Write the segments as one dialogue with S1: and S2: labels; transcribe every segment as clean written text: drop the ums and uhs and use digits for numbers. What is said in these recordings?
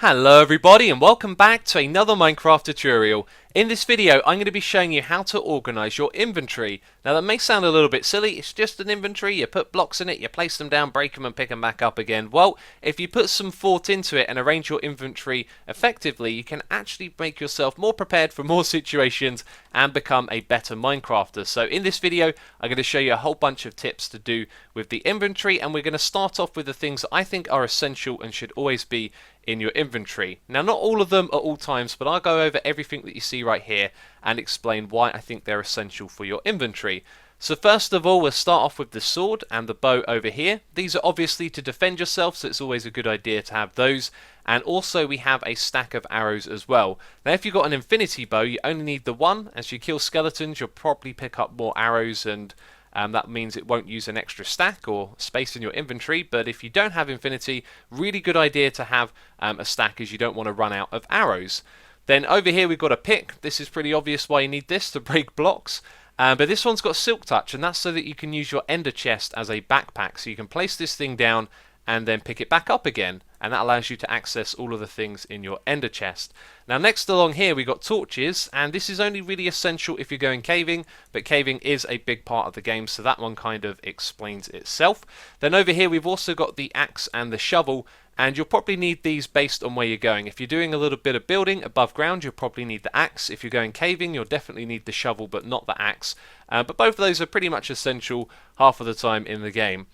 S1: Hello everybody and welcome back to another Minecraft tutorial. In this video I'm going to be showing you how to organise your inventory. Now that may sound a little bit silly, it's just an inventory, you put blocks in it, you place them down, break them and pick them back up again. Well, if you put some thought into it and arrange your inventory effectively, you can actually make yourself more prepared for more situations and become a better Minecrafter. So in this video I'm going to show you a whole bunch of tips to do with the inventory, and we're going to start off with the things that I think are essential and should always be in your inventory. Now not all of them at all times, but I'll go over everything that you see right here and explain why I think they're essential for your inventory. So first of all, we'll start off with the sword and the bow over here. These are obviously to defend yourself, so it's always a good idea to have those. And also we have a stack of arrows as well. Now if you've got an infinity bow, you only need the one. As you kill skeletons, you'll probably pick up more arrows, and that means it won't use an extra stack or space in your inventory. But if you don't have infinity, really good idea to have a stack, as you don't want to run out of arrows. Then over here we've got a pick. This is pretty obvious why you need this, to break blocks. But this one's got silk touch, and that's so that you can use your ender chest as a backpack. So you can place this thing down and then pick it back up again, and that allows you to access all of the things in your ender chest. Now next along here we got torches, and this is only really essential if you're going caving, but caving is a big part of the game, so that one kind of explains itself. Then over here we've also got the axe and the shovel, and you'll probably need these based on where you're going. If you're doing a little bit of building above ground, you'll probably need the axe. If you're going caving, you'll definitely need the shovel, but not the axe. But both of those are pretty much essential half of the time in the game.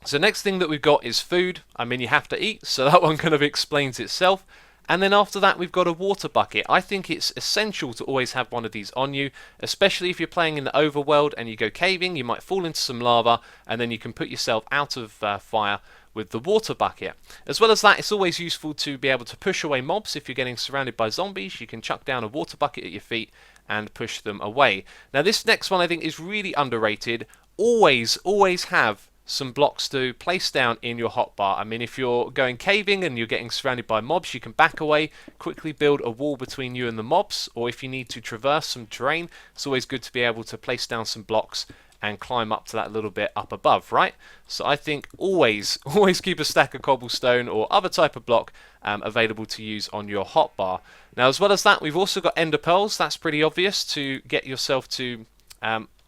S1: So next thing that we've got is food. I mean, you have to eat, so that one kind of explains itself. And then after that we've got a water bucket. I think it's essential to always have one of these on you, especially if you're playing in the overworld and you go caving. You might fall into some lava, and then you can put yourself out of fire with the water bucket. As well as that, it's always useful to be able to push away mobs. If you're getting surrounded by zombies, you can chuck down a water bucket at your feet and push them away. Now this next one I think is really underrated. Always have some blocks to place down in your hotbar. I mean, if you're going caving and you're getting surrounded by mobs, you can back away, quickly build a wall between you and the mobs, or if you need to traverse some terrain, it's always good to be able to place down some blocks and climb up to that little bit up above, right? So I think always keep a stack of cobblestone or other type of block available to use on your hotbar. Now as well as that, we've also got ender pearls. That's pretty obvious to get yourself to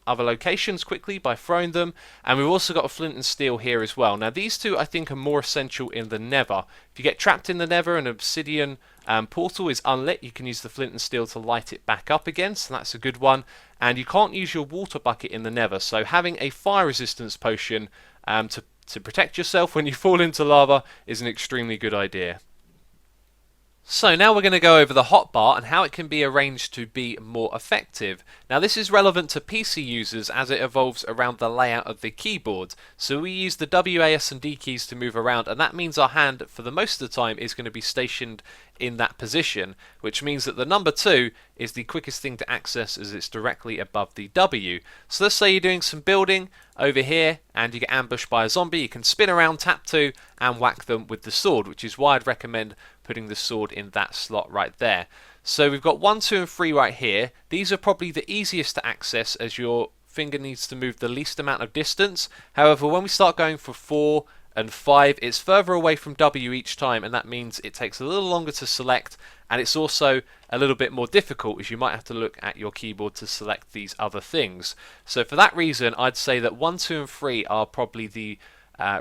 S1: other locations quickly by throwing them, and we've also got a flint and steel here as well. Now these two I think are more essential in the nether. If you get trapped in the nether and an obsidian portal is unlit, you can use the flint and steel to light it back up again, so that's a good one. And you can't use your water bucket in the nether, so having a fire resistance potion to protect yourself when you fall into lava is an extremely good idea. So now we're going to go over the hotbar and how it can be arranged to be more effective. Now this is relevant to PC users as it evolves around the layout of the keyboard. So we use the W, A, S and D keys to move around, and that means our hand for the most of the time is going to be stationed in that position, which means that the number 2 is the quickest thing to access as it's directly above the W. So let's say you're doing some building over here and you get ambushed by a zombie, you can spin around, tap 2 and whack them with the sword, which is why I'd recommend putting the sword in that slot right there. So we've got 1, 2 and 3 right here. These are probably the easiest to access as your finger needs to move the least amount of distance. However, when we start going for 4 and 5, it's further away from W each time, and that means it takes a little longer to select, and it's also a little bit more difficult as you might have to look at your keyboard to select these other things. So for that reason, I'd say that 1, 2 and 3 are probably the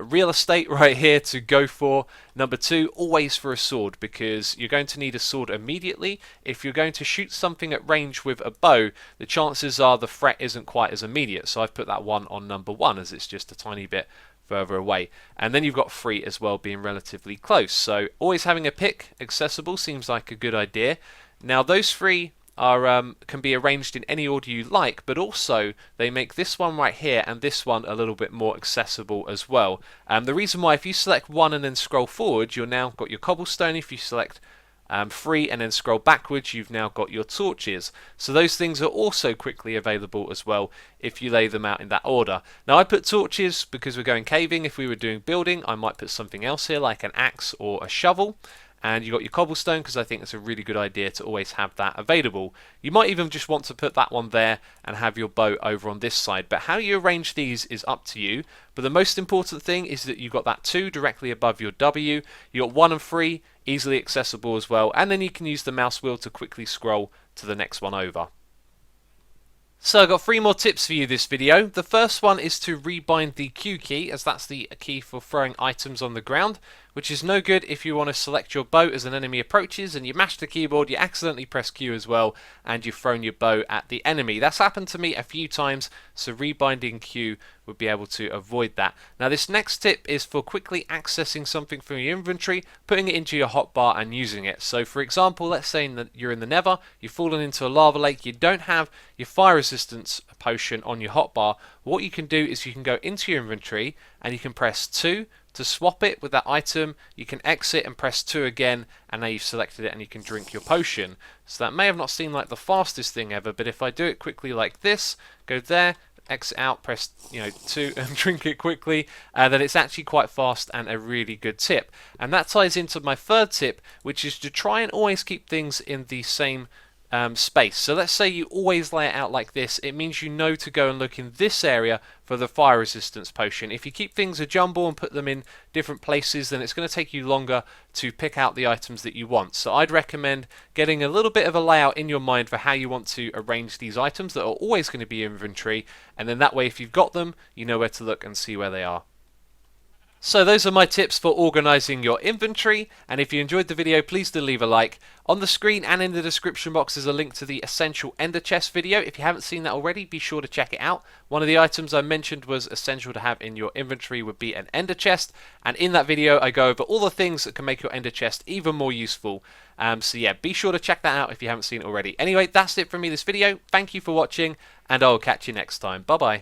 S1: real estate right here to go for. Number 2, always for a sword, because you're going to need a sword immediately. If you're going to shoot something at range with a bow, the chances are the threat isn't quite as immediate, so I've put that one on number 1 as it's just a tiny bit further away. And then you've got 3 as well being relatively close, so always having a pick accessible seems like a good idea. Now those 3 are can be arranged in any order you like, but also they make this one right here and this one a little bit more accessible as well. The reason why, if you select 1 and then scroll forward, you've now got your cobblestone. If you select 3 and then scroll backwards, you've now got your torches. So those things are also quickly available as well if you lay them out in that order. Now I put torches because we're going caving. If we were doing building, I might put something else here like an axe or a shovel. and you got your cobblestone, because I think it's a really good idea to always have that available. You might even just want to put that one there and have your bow over on this side, but how you arrange these is up to you. But the most important thing is that you've got that 2 directly above your W, you got 1 and 3 easily accessible as well, and then you can use the mouse wheel to quickly scroll to the next one over. So I've got 3 more tips for you this video. The first one is to rebind the Q key, as that's the key for throwing items on the ground, which is no good if you want to select your bow as an enemy approaches and you mash the keyboard, you accidentally press Q as well, and you've thrown your bow at the enemy. That's happened to me a few times, so rebinding Q would be able to avoid that. Now this next tip is for quickly accessing something from your inventory, putting it into your hotbar and using it. So for example, let's say that you're in the Nether, you've fallen into a lava lake, you don't have your fire resistance potion on your hotbar. What you can do is you can go into your inventory and you can press 2 to swap it with that item. You can exit and press 2 again, and now you've selected it and you can drink your potion. So that may have not seemed like the fastest thing ever, but if I do it quickly like this, go there, exit out, press 2 and drink it quickly, then it's actually quite fast and a really good tip. And that ties into my third tip, which is to try and always keep things in the same space. So let's say you always lay it out like this, it means you know to go and look in this area for the fire resistance potion. If you keep things a jumble and put them in different places, then it's going to take you longer to pick out the items that you want. So I'd recommend getting a little bit of a layout in your mind for how you want to arrange these items that are always going to be in inventory, and then that way if you've got them, you know where to look and see where they are. So those are my tips for organising your inventory, and if you enjoyed the video, please do leave a like. On the screen and in the description box is a link to the essential Enderchest video. If you haven't seen that already, be sure to check it out. One of the items I mentioned was essential to have in your inventory would be an Enderchest, and in that video I go over all the things that can make your Enderchest even more useful. So yeah, be sure to check that out if you haven't seen it already. Anyway, that's it from me this video. Thank you for watching, and I'll catch you next time. Bye bye.